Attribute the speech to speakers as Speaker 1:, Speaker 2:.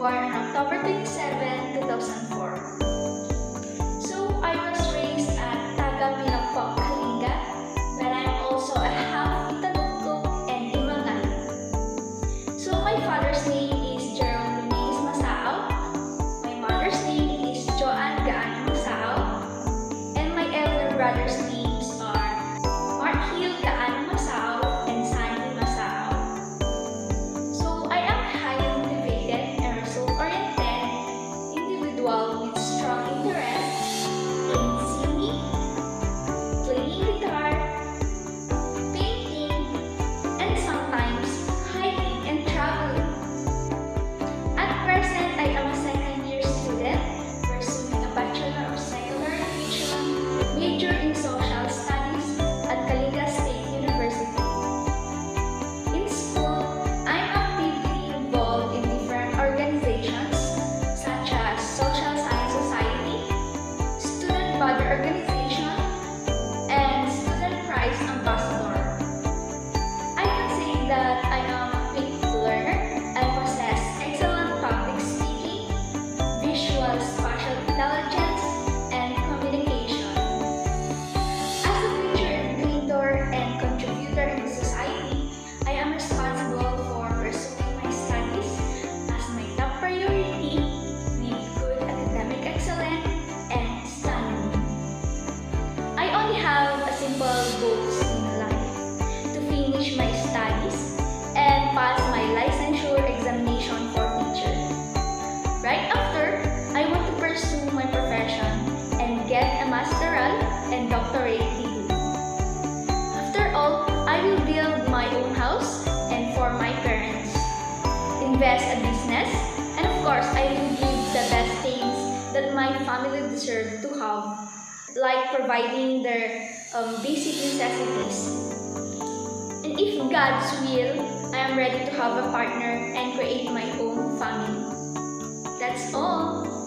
Speaker 1: born on October 27, 2004. So, I was raised at Taga Pinagpok, Kalinga, but I'm also a half Itanugtog and Imangan. So, my father's name is Jerome Lunis Masao, my mother's name is Joanne Gaan Masao, and my elder brother's names are Mark Hill Gaan Masao and Sandy Masao. So, I am a highly motivated and result-oriented individual with strong interests in singing, playing guitar, painting, and sometimes hiking and traveling. At present, I am a second-year student pursuing a Bachelor of Secular Education, major in Social Studies at Kalinga State University. In school, I'm actively involved in different organizations such as Social Science Society, Student Body Organization, and Student Prize Ambassador. I can say that I am a quick learner and possess excellent public speaking, visual spatial intelligence, and communication. As a future innovator and contributor in the society, I am responsible for pursuing my studies as my top priority with good academic excellence and standing. I only have a simple goals in life: to finish my studies and pass my licensure examination for teacher. Right after, I want to pursue my profession and get a masteral and doctorate degree. After all, I will build my own house and for my parents, invest a business, and of course, I will give the best things that my family deserve to have, like providing their basic necessities. And if God's will, I am ready to have a partner and create my own family. That's all.